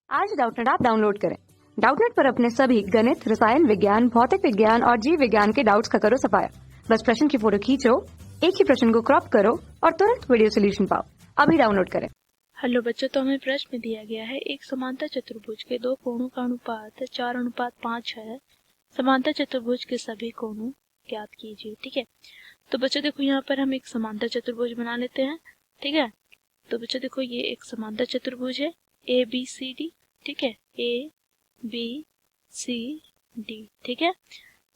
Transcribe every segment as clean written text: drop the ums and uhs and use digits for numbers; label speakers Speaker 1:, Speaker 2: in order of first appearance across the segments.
Speaker 1: आज Doubtnut app download करें। Doubtnut पर अपने सभी गणित, रसायन विज्ञान, भौतिक विज्ञान और जीव विज्ञान के डाउट्स का करो सफाया। बस प्रश्न की फोटो खींचो, एक ही प्रश्न को क्रॉप करो और तुरंत वीडियो सोल्यूशन पाओ। अभी डाउनलोड करें।
Speaker 2: हेलो बच्चों, तो हमें प्रश्न में दिया गया है एक समांतर चतुर्भुज के दो कोणों का अनुपात 4:5 है। समांतर चतुर्भुज के सभी कोणों ज्ञात कीजिए। ठीक है, तो बच्चों देखो यहाँ पर हम एक समांतर चतुर्भुज बना लेते हैं। ठीक है, तो बच्चों देखो ये एक समांतर चतुर्भुज है ABCD। ठीक है, ABCD। ठीक है,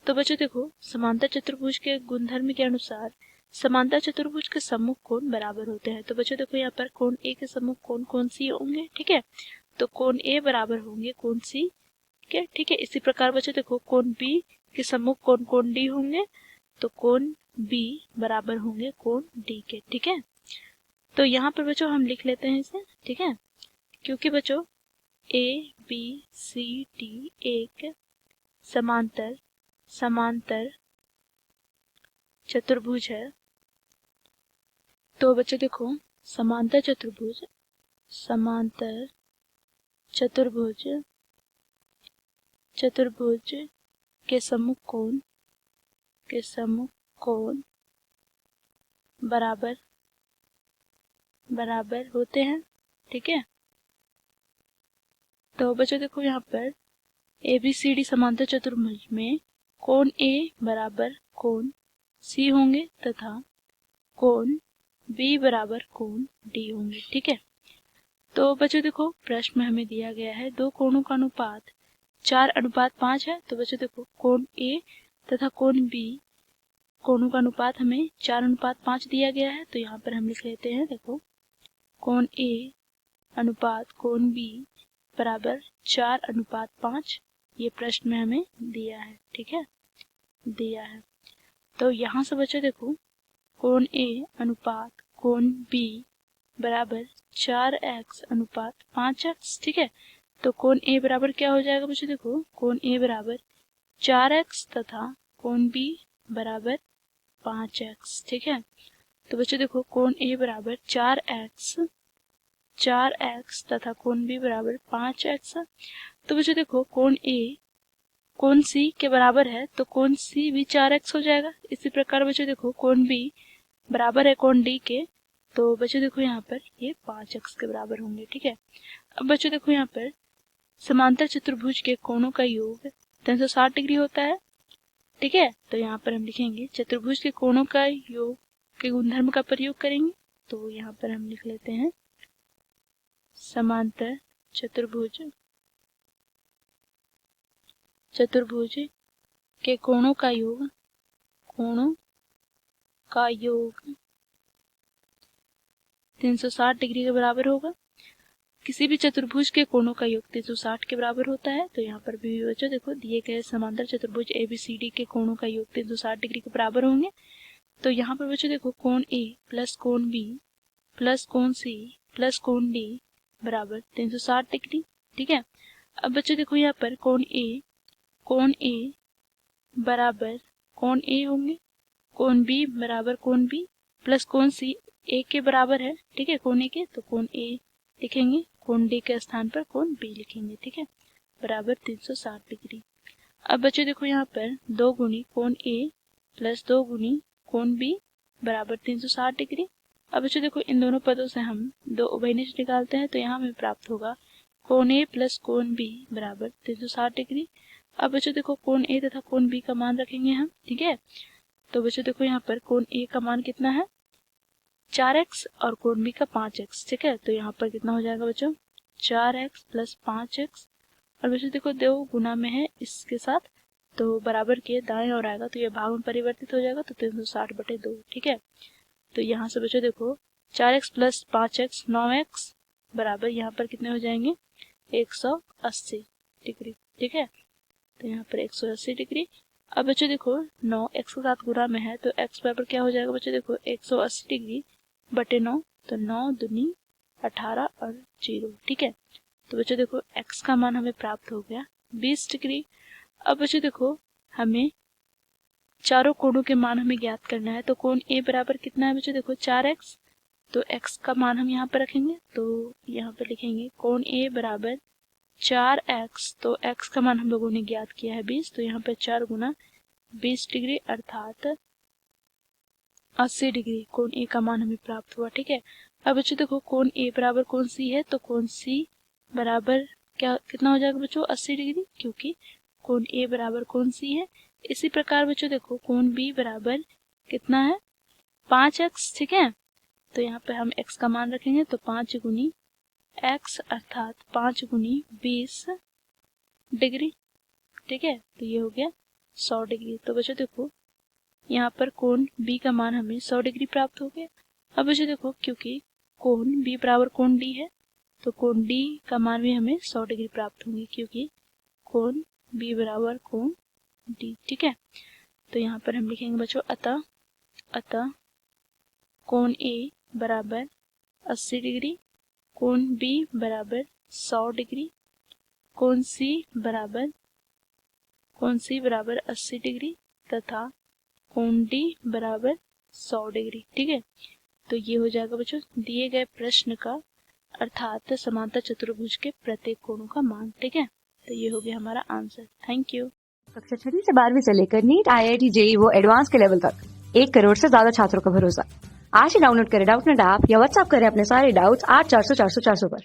Speaker 2: तो बच्चों देखो समांतर चतुर्भुज के गुणधर्म के अनुसार समांतर चतुर्भुज के सम्मुख कोण बराबर होते हैं। तो बच्चों देखो यहाँ पर कोण ए के सम्मुख कोण कौन सी होंगे? ठीक है, तो कोण ए बराबर होंगे कोण सी के। ठीक है, इसी प्रकार बच्चों देखो कोण बी के सम्मुख कोण डी होंगे, तो कोण बी बराबर होंगे कोण डी के। ठीक है, तो यहाँ पर बच्चों हम लिख लेते हैं इसे। ठीक है, क्योंकि बच्चों ABCD एक समांतर चतुर्भुज है। तो बच्चों देखो समांतर चतुर्भुज के सम्मुख कोण बराबर होते हैं। ठीक है, तो बच्चों देखो यहाँ पर ABCD समांतर चतुर्भुज में कोण A बराबर कोण C होंगे तथा कोण B बराबर कोण D होंगे। ठीक है, तो बच्चों देखो प्रश्न में हमें दिया गया है दो कोणों का अनुपात 4:5 है। तो बच्चों देखो कोण A तथा कोण B कोणों का अनुपात हमें 4:5 दिया गया है। तो यहाँ पर हम लिख लेते हैं, देखो कोण A अनुपात कोण B बराबर 4:5 ये प्रश्न में हमें दिया है। ठीक है, दिया है। तो यहाँ से बच्चों देखो कोण A अनुपात कोण B बराबर 4x/5x। ठीक है, तो कोण A बराबर क्या हो जाएगा बच्चों? देखो कोण A बराबर 4x तथा कोण B बराबर 5x। ठीक है, तो बच्चों देखो कोण A बराबर 4x तथा कोण B बराबर 5x। तो बच्चों देखो कोण A कोण C के बराबर है, तो कोण C भी 4x हो जाएगा। इसी प्रकार बच्चों देखो कोण B बराबर है कोण D के, तो बच्चों देखो यहाँ पर ये 5x के बराबर होंगे। ठीक है, अब बच्चों देखो यहाँ पर समांतर चतुर्भुज के कोणों का योग 360 डिग्री होता है। ठीक है, तो यहाँ पर हम लिखेंगे चतुर्भुज के कोणों का योग के गुणधर्म का प्रयोग करेंगे। तो यहाँ पर हम लिख लेते हैं समांतर चतुर्भुज के कोणों का योग 360 डिग्री के बराबर होगा। किसी भी चतुर्भुज के कोणों का योग 360 के बराबर होता है। तो यहाँ पर भी बच्चों देखो दिए गए समांतर चतुर्भुज ABCD के कोणों का योग 360 डिग्री के बराबर होंगे। तो यहाँ पर बच्चों देखो कोण A प्लस कोण B प्लस कोण C प्लस कोण D बराबर 360 डिग्री। ठीक है, अब बच्चों देखो यहाँ पर कोण A बराबर कोण A होंगे, कोण B बराबर कोण B प्लस कोण C A के बराबर है। ठीक है, कोण A के, तो कोण A लिखेंगे, कोण D के स्थान पर कोण B लिखेंगे। ठीक है, बराबर 360 डिग्री। अब बच्चों देखो यहाँ पर 2 गुणी कोण A प्लस 2 गुणी कोण B बराबर 360 डिग्री। अब बच्चों देखो इन दोनों पदों से हम दो उभयनिष्ठ निकालते हैं, तो यहाँ हमें प्राप्त होगा कोण A प्लस कोण B बराबर 360 डिग्री। अब बच्चों देखो कोण A तथा कोण B का मान रखेंगे हम। ठीक है, तो बच्चों देखो यहाँ पर कोण A का मान कितना है 4x और कोण B का 5x। ठीक है, तो यहाँ पर कितना हो जाएगा बच्चों 4x प्लस 5x, और बच्चों देखो 2 गुना में है इसके साथ, तो बराबर के दाएं ओर आएगा, तो ये भाग में परिवर्तित हो जाएगा, तो 360/2। ठीक है, तो यहाँ से बच्चों देखो 4x प्लस 5x 9x बराबर यहाँ पर कितने हो जाएंगे 180 डिग्री। ठीक है, तो यहाँ पर 180 डिग्री। अब बच्चों देखो 9 x के साथ गुणा में है, तो x बराबर क्या हो जाएगा बच्चों? देखो 180 डिग्री बटे 9, तो 9 दूनी 18 और 0। ठीक है, तो बच्चों देखो x का मान हमें प्राप्त हो गया 20 डिग्री। अब बच्चों देखो हमें चारों कोणों के मान हमें ज्ञात करना है। तो कोण A बराबर कितना है बच्चों? देखो 4x, तो x का मान हम यहाँ पर रखेंगे, तो यहाँ पर लिखेंगे कोण A बराबर 4x, तो x का मान हम लोगों ने ज्ञात किया है 20, तो यहाँ पे 4 गुना 20 डिग्री अर्थात 80 डिग्री कोण ए का मान हमें प्राप्त हुआ। ठीक है, अब बच्चों देखो कोण ए बराबर कोण सी है, तो कोण सी बराबर क्या कितना हो जाएगा बच्चों 80 डिग्री, क्योंकि कोण ए बराबर कोण सी है। इसी प्रकार बच्चों देखो कोण बी बराबर कितना है 5x। ठीक है, तो यहाँ पे हम x का मान रखेंगे, तो 5 गुनी x अर्थात 5 गुनी 20 डिग्री। ठीक है, तो ये हो गया 100 डिग्री। तो बच्चों देखो यहाँ पर कोण b का मान हमें 100 डिग्री प्राप्त हो गया। अब बच्चों देखो क्योंकि कोण b बराबर कोण d है, तो कोण d का मान भी हमें 100 डिग्री प्राप्त होंगे, क्योंकि कोण b बराबर कोण d। ठीक है, तो यहाँ पर हम लिखेंगे बच्चों अतः कोण a बराबर 80 डिग्री, कोण b बराबर 100 डिग्री, कोण c बराबर 80 डिग्री तथा कोण d बराबर 100 डिग्री। ठीक है, तो ये हो जाएगा बच्चों दिए गए प्रश्न का अर्थात समांतर चतुर्भुज के प्रत्येक कोणों का मान। ठीक है, तो ये हो गया हमारा आंसर। Thank you.
Speaker 1: कक्षा 6वीं से 12वीं से लेकर नीट, IIT, JEE वो एडवांस के लेवल तक 1 करोड़ से ज्यादा छात्रों का भरोसा। आज ही डाउनलोड करें डाउटनेट ऐप या व्हाट्सएप करें अपने सारे डाउट्स 8400 400 400 पर।